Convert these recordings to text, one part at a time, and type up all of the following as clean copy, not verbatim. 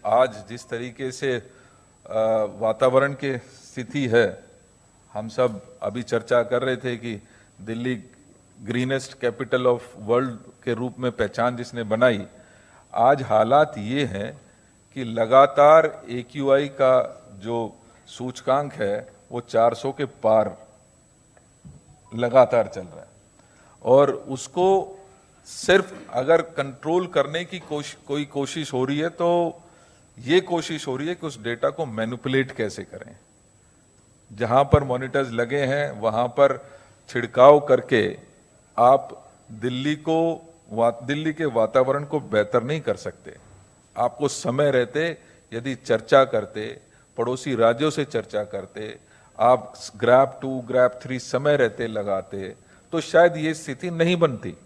आज जिस तरीके से वातावरण की स्थिति है, हम सब अभी चर्चा कर रहे थे कि Delhi greenest capital of world के रूप में पहचान जिसने बनाई, आज हालात ये हैं कि लगातार AQI का जो सूचकांक है वो 400 के पार लगातार चल रहा है और उसको सिर्फ अगर कंट्रोल करने की कोई कोशिश हो रही है तो ये कोशिश हो रही है कि उस डेटा को मैनिपुलेट कैसे करें। जहां पर मॉनिटर्स लगे हैं वहां पर छिड़काव करके आप दिल्ली के वातावरण को बेहतर नहीं कर सकते। आपको समय रहते यदि चर्चा करते, पड़ोसी राज्यों से चर्चा करते, आप ग्रैप 2 ग्रैप 3 समय रहते लगाते तो शायद ये स्थिति नहीं बनती।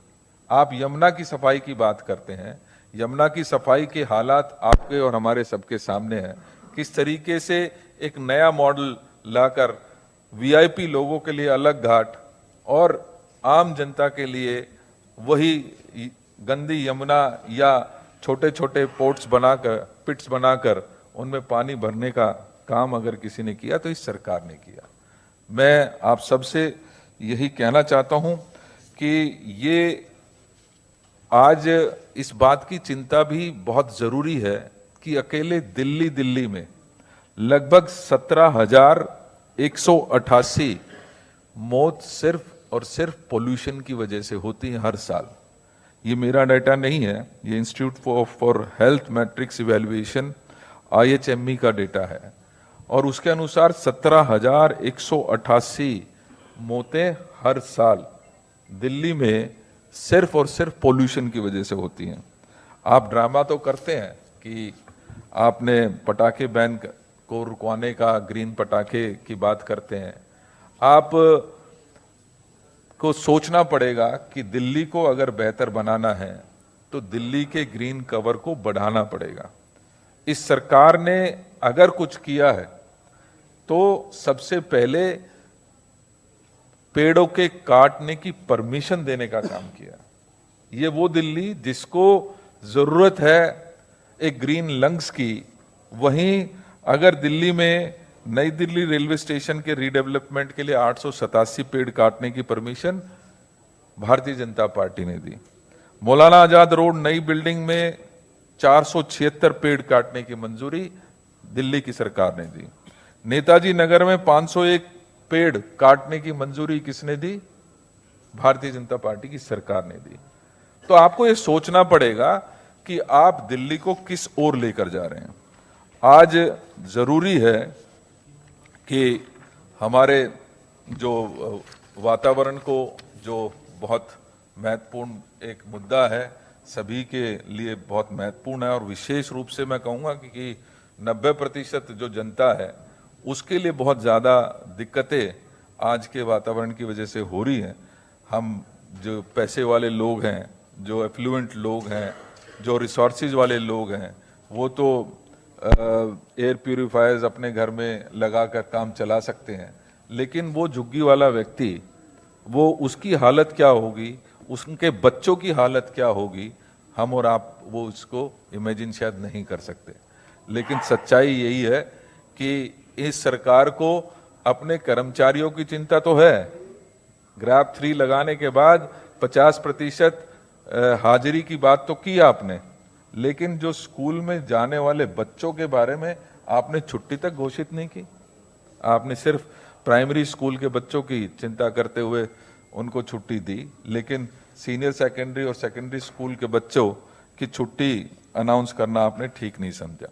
आप यमुना की सफाई की बात करते हैं, यमुना की सफाई के हालात आपके और हमारे सबके सामने हैं। किस तरीके से एक नया मॉडल लाकर VIP लोगों के लिए अलग घाट और आम जनता के लिए वही गंदी यमुना या छोटे छोटे पिट्स बनाकर उनमें पानी भरने का काम अगर किसी ने किया तो इस सरकार ने किया। मैं आप सबसे यही कहना चाहता हूं कि ये आज इस बात की चिंता भी बहुत जरूरी है कि अकेले दिल्ली में लगभग 17,188 मौत सिर्फ और सिर्फ पोल्यूशन की वजह से होती है हर साल। ये मेरा डाटा नहीं है, ये institute for health matrix evaluation IHME का डेटा है और उसके अनुसार 17,188 मौतें हर साल दिल्ली में सिर्फ और सिर्फ पोल्यूशन की वजह से होती हैं। आप ड्रामा तो करते हैं कि आपने पटाखे बैन को रुकवाने का, ग्रीन पटाखे की बात करते हैं। आप को सोचना पड़ेगा कि दिल्ली को अगर बेहतर बनाना है तो दिल्ली के ग्रीन कवर को बढ़ाना पड़ेगा। इस सरकार ने अगर कुछ किया है तो सबसे पहले पेड़ों के काटने की परमिशन देने का काम किया। ये वो दिल्ली जिसको जरूरत है एक ग्रीन लंग्स की, वहीं अगर दिल्ली में नई दिल्ली रेलवे स्टेशन के रीडेवलपमेंट के लिए 887 पेड़ काटने की परमिशन भारतीय जनता पार्टी ने दी। मौलाना आजाद रोड नई बिल्डिंग में 476 पेड़ काटने की मंजूरी दिल्ली की सरकार ने दी। नेताजी नगर में 501 पेड़ काटने की मंजूरी किसने दी? भारतीय जनता पार्टी की सरकार ने दी। तो आपको यह सोचना पड़ेगा कि आप दिल्ली को किस ओर लेकर जा रहे हैं। आज जरूरी है कि हमारे जो वातावरण को, जो बहुत महत्वपूर्ण एक मुद्दा है, सभी के लिए बहुत महत्वपूर्ण है और विशेष रूप से मैं कहूँगा कि 90% जो जनता है उसके लिए बहुत ज़्यादा दिक्कतें आज के वातावरण की वजह से हो रही हैं। हम जो पैसे वाले लोग हैं, जो एफ्लुएंट लोग हैं, जो रिसोर्सेज वाले लोग हैं, वो तो एयर प्यूरिफायर्स अपने घर में लगाकर काम चला सकते हैं, लेकिन वो झुग्गी वाला व्यक्ति, वो उसकी हालत क्या होगी, उसके बच्चों की हालत क्या होगी, हम और आप वो उसको इमेजिन शायद नहीं कर सकते। लेकिन सच्चाई यही है कि इस सरकार को अपने कर्मचारियों की चिंता तो है। ग्रैप 3 लगाने के बाद 50% हाजिरी की बात तो की आपने, लेकिन जो स्कूल में जाने वाले बच्चों के बारे में आपने छुट्टी तक घोषित नहीं की। आपने सिर्फ प्राइमरी स्कूल के बच्चों की चिंता करते हुए उनको छुट्टी दी, लेकिन सीनियर सेकेंडरी और सेकेंडरी स्कूल के बच्चों की छुट्टी अनाउंस करना आपने ठीक नहीं समझा।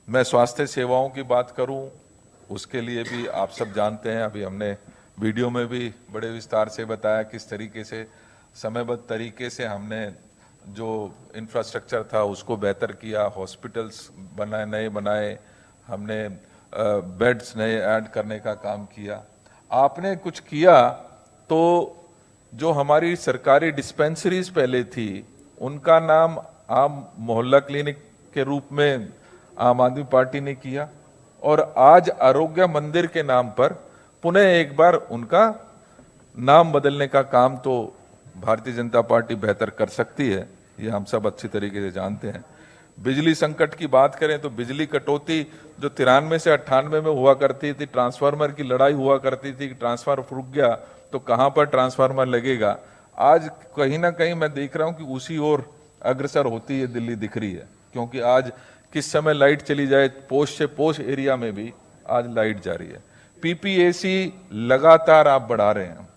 मैं स्वास्थ्य सेवाओं की बात करूं, उसके लिए भी आप सब जानते हैं, अभी हमने वीडियो में भी बड़े विस्तार से बताया किस तरीके से समयबद्ध तरीके से हमने जो इंफ्रास्ट्रक्चर था उसको बेहतर किया, हॉस्पिटल्स नए बनाए, हमने बेड्स नए ऐड करने का काम किया। आपने कुछ किया तो जो हमारी सरकारी डिस्पेंसरीज पहले थी उनका नाम आम मोहल्ला क्लिनिक के रूप में आम आदमी पार्टी ने किया और आज आरोग्य मंदिर के नाम पर पुनः एक बार उनका नाम बदलने का काम तो भारतीय जनता पार्टी बेहतर कर सकती है, ये हम सब अच्छी तरीके से जानते हैं। बिजली संकट की बात करें तो बिजली कटौती जो 93 से 98 में हुआ करती थी, ट्रांसफार्मर की लड़ाई हुआ करती थी कि ट्रांसफार्मर रुक गया तो कहां पर ट्रांसफार्मर लगेगा, आज कहीं ना कहीं मैं देख रहा हूं कि उसी ओर अग्रसर होती है दिल्ली दिख रही है। क्योंकि आज किस समय लाइट चली जाए, पोस्ट से पोस्ट एरिया में भी आज लाइट जा रही है। पीपीएसी लगातार आप बढ़ा रहे हैं,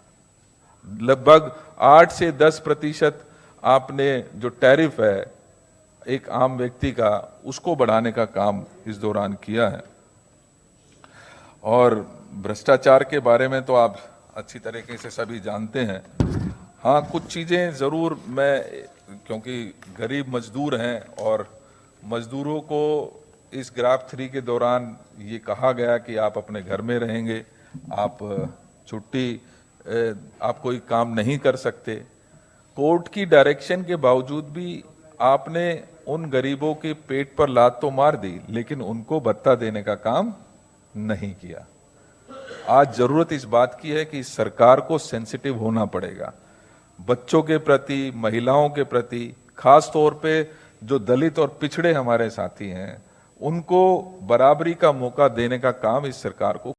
लगभग 8 से 10% आपने जो टैरिफ है एक आम व्यक्ति का, उसको बढ़ाने का काम इस दौरान किया है। और भ्रष्टाचार के बारे में तो आप अच्छी तरीके से सभी जानते हैं। हाँ, कुछ चीज़ें ज़रूर मैं, क्योंकि गरीब मजदूर हैं और मजदूरों को इस ग्राफ 3 के दौरान ये कहा गया कि आप अपने घर में रहेंगे, आप छुट्टी, आप कोई काम नहीं कर सकते। कोर्ट की डायरेक्शन के बावजूद भी आपने उन गरीबों के पेट पर लात तो मार दी, लेकिन उनको भत्ता देने का काम नहीं किया। आज जरूरत इस बात की है कि सरकार को सेंसिटिव होना पड़ेगा बच्चों के प्रति, महिलाओं के प्रति, खास तौर पे जो दलित और पिछड़े हमारे साथी हैं, उनको बराबरी का मौका देने का काम इस सरकार को